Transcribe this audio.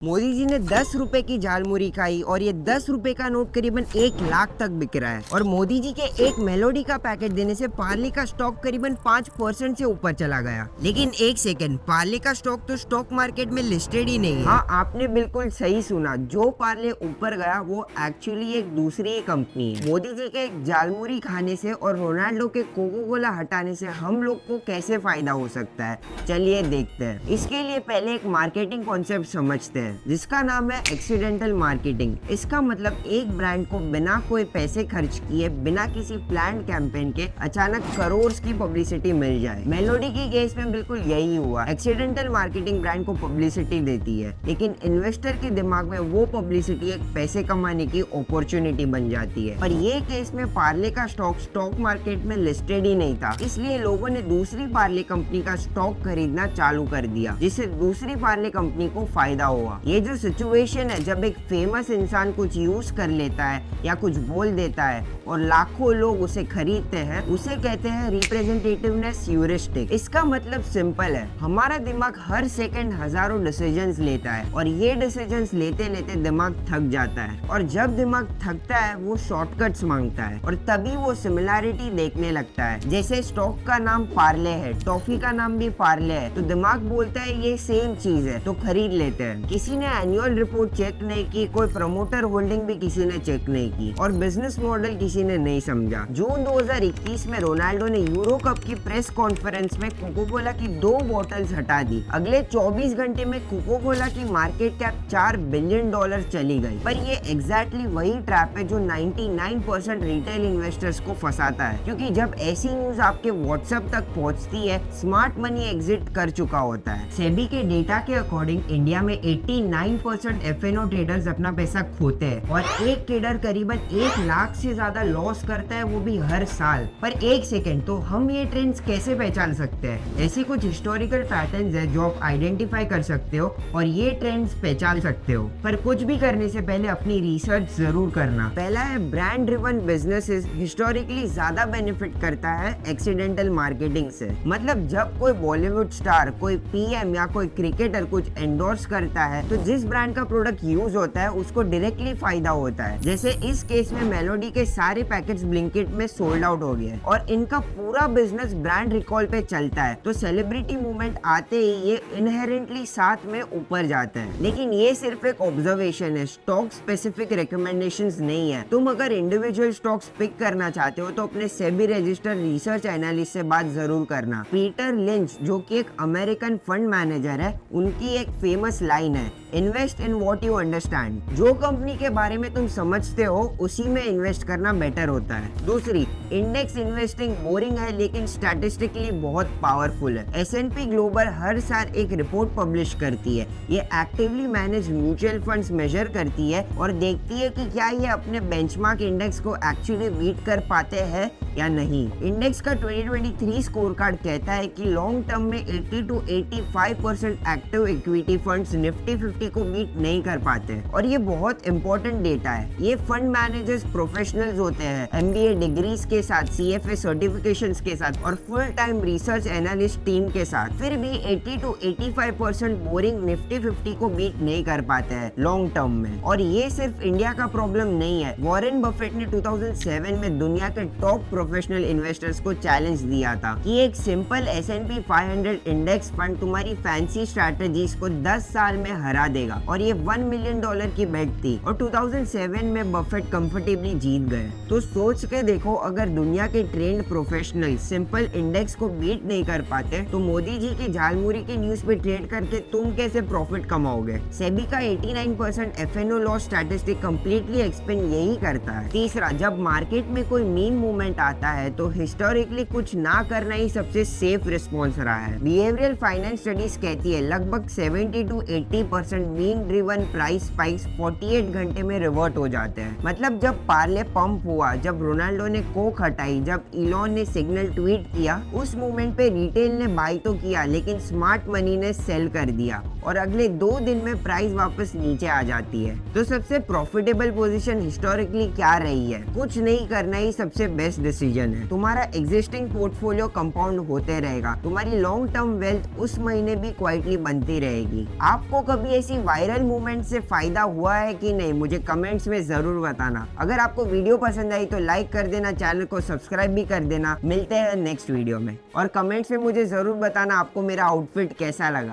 मोदी जी ने 10 रुपए की झालमुरी खाई और ये 10 रुपए का नोट करीबन 1 लाख तक बिक रहा है। और मोदी जी के एक मेलोडी का पैकेट देने से पार्ले का स्टॉक करीबन 5% से ऊपर चला गया। लेकिन एक सेकंड, पार्ले का स्टॉक तो स्टॉक मार्केट में लिस्टेड ही नहीं है। हाँ, आपने बिल्कुल सही सुना, जो पार्ले ऊपर गया वो एक्चुअली एक दूसरी कंपनी है। मोदी जी के झालमुरी खाने से और रोनाल्डो के कोको कोला हटाने से हम लोग को कैसे फायदा हो सकता है, चलिए देखते हैं। इसके लिए पहले एक मार्केटिंग कॉन्सेप्ट समझते हैं जिसका नाम है एक्सीडेंटल मार्केटिंग। इसका मतलब एक ब्रांड को बिना कोई पैसे खर्च किए, बिना किसी प्लान्ड कैंपेन के अचानक करोड़ की पब्लिसिटी मिल जाए। मेलोडी की केस में बिल्कुल यही हुआ। एक्सीडेंटल मार्केटिंग ब्रांड को पब्लिसिटी देती है, लेकिन इन्वेस्टर के दिमाग में वो पब्लिसिटी एक पैसे कमाने की अपॉर्चुनिटी बन जाती है। पर ये केस में पार्ले का स्टॉक मार्केट में लिस्टेड ही नहीं था, इसलिए लोगों ने दूसरी पार्ले कंपनी का स्टॉक खरीदना चालू कर दिया, जिससे दूसरी पार्ले कंपनी को फायदा हुआ। ये जो सिचुएशन है, जब एक फेमस इंसान कुछ यूज कर लेता है या कुछ बोल देता है और लाखों लोग उसे खरीदते हैं, उसे कहते हैं रिप्रेजेंटेटिवनेस ह्यूरिस्टिक। इसका मतलब सिंपल है, हमारा दिमाग हर सेकंड हजारों डिसीजंस लेता है और ये डिसीजंस लेते लेते दिमाग थक जाता है। और जब दिमाग थकता है वो शॉर्टकट्स मांगता है और तभी वो सिमिलैरिटी देखने लगता है। जैसे स्टॉक का नाम पार्ले है, टॉफी का नाम भी पार्ले है, तो दिमाग बोलता है ये सेम चीज है, तो खरीद लेते हैं। किसी ने एनुअल रिपोर्ट चेक नहीं की, कोई प्रमोटर होल्डिंग भी किसी ने चेक नहीं की और बिजनेस मॉडल किसी ने नहीं समझा। जून 2021 में रोनाल्डो ने यूरो कप की प्रेस कॉन्फ्रेंस में कोको कोला की 2 बॉटल्स हटा दी। अगले 24 घंटे में कोको कोला की मार्केट कैप $4 बिलियन चली गई। पर ये एग्जैक्टली वही ट्रैप है जो 99% रिटेल इन्वेस्टर्स को फंसाता है, क्योंकि जब ऐसी न्यूज आपके व्हाट्सएप तक पहुंचती है, स्मार्ट मनी एग्जिट कर चुका होता है। सेबी के डेटा के अकॉर्डिंग इंडिया में 89% एफएनओ ट्रेडर्स अपना पैसा खोते हैं और एक ट्रेडर करीबन 1 लाख से ज्यादा लॉस करता है, वो भी हर साल। पर एक सेकंड, तो हम ये ट्रेंड्स कैसे पहचान सकते हैं? ऐसे कुछ हिस्टोरिकल पैटर्न्स है जो आप आइडेंटिफाई कर सकते हो और ये ट्रेंड्स पहचान सकते हो। पर कुछ भी करने से पहले अपनी रिसर्च जरूर करना। पहला है, ब्रांड ड्रिवन बिजनेसेस हिस्टोरिकली ज्यादा बेनिफिट करता है एक्सीडेंटल मार्केटिंग से। मतलब जब कोई बॉलीवुड स्टार, कोई पीएम या कोई क्रिकेटर कुछ एंडोर्स करता है, तो जिस ब्रांड का प्रोडक्ट यूज होता है उसको डायरेक्टली फायदा होता है। जैसे इस केस में मेलोडी के सारे पैकेट्स ब्लिंकिट में सोल्ड आउट हो गए और इनका पूरा बिजनेस ब्रांड रिकॉल पे चलता है। तो सेलिब्रिटी मूवमेंट आते ही ये इनहेरेंटली साथ में ऊपर जाते हैं। लेकिन ये सिर्फ एक ऑब्जर्वेशन है, स्टॉक स्पेसिफिक रिकमेंडेशंस नहीं है। तुम अगर इंडिविजुअल स्टॉक्स पिक करना चाहते हो तो अपने सेबी रजिस्टर्ड रिसर्च एनालिस्ट से बात जरूर करना। पीटर लिंच, जो कि एक अमेरिकन फंड मैनेजर है, उनकी एक फेमस लाइन है, invest in what you understand. जो कंपनी के बारे में तुम समझते हो उसी में इन्वेस्ट करना बेटर होता है। दूसरी, इंडेक्स इन्वेस्टिंग बोरिंग है लेकिन स्टैटिस्टिकली बहुत पावरफुल है। S&P ग्लोबल हर साल एक रिपोर्ट पब्लिश करती है। ये actively manage mutual funds measure करती है और देखती है कि क्या ये अपने बेंचमार्क इंडेक्स को एक्चुअली बीट कर पाते हैं या नहीं। इंडेक्स का 2023 स्कोर कार्ड कहता है कि लॉन्ग टर्म में 80 to 85% active equity funds Nifty 50 को बीट नहीं कर पाते और ये बहुत इंपॉर्टेंट डेटा है। ये फंड मैनेजर्स प्रोफेशनल्स होते हैं, MBA डिग्रीज के साथ, CFA सर्टिफिकेशंस के साथ और full time research analyst team के साथ। फिर भी 80 to 85% बोरिंग निफ्टी 50 को बीट नहीं कर पाते हैं लॉन्ग टर्म में। और ये सिर्फ इंडिया का प्रॉब्लम नहीं है। वॉरेन बफेट ने 2007 में दुनिया के टॉप प्रोफेशनल इन्वेस्टर्स को चैलेंज दिया था कि एक सिंपल S&P 500 इंडेक्स फंड तुम्हारी फैंसी स्ट्रैटेजीज को 10 साल में हरा देगा, और ये $1 मिलियन की बेट थी और 2007 में बफेट कंफर्टेबली जीत गए। तो सोच के देखो, अगर दुनिया के ट्रेंड प्रोफेशनल सिंपल इंडेक्स को बीट नहीं कर पाते, तो मोदी जी की झालमुरी की न्यूज पे ट्रेड करके तुम कैसे प्रॉफिट कमाओगे? सेबी का 89% FNO loss statistic completely explain यही करता है। तीसरा, जब मार्केट में कोई मीन मूवमेंट आता है तो हिस्टोरिकली कुछ ना करना ही सबसे सेफ रिस्पॉन्स रहा है। बिहेवियरल फाइनेंस स्टडीज कहती है लगभग 70 to 80% mean driven price spikes 48 घंटे में रिवर्ट हो जाते हैं। मतलब जब पार्ले पंप हुआ, जब रोनाल्डो ने कोक हटाई, जब इलॉन ने सिग्नल ट्वीट किया, उस मोमेंट पे रिटेल ने बाय तो किया लेकिन स्मार्ट मनी ने सेल कर दिया। और अगले 2 दिन में प्राइस वापस नीचे आ जाती है। तो सबसे प्रॉफिटेबल पोजीशन हिस्टोरिकली क्या रही है? कुछ नहीं करना ही सबसे बेस्ट डिसीजन है। तुम्हारा एग्जिस्टिंग पोर्टफोलियो कंपाउंड होते रहेगा, तुम्हारी लॉन्ग टर्म वेल्थ उस महीने भी क्वाइटली बनती रहेगी। आपको कभी ऐसी वायरल मूवमेंट से फायदा हुआ है कि नहीं, मुझे कमेंट्स में जरूर बताना। अगर आपको वीडियो पसंद आई तो लाइक कर देना, चैनल को सब्सक्राइब भी कर देना। मिलते हैं नेक्स्ट वीडियो में, और कमेंट्स में मुझे जरूर बताना आपको मेरा आउटफिट कैसा लगा।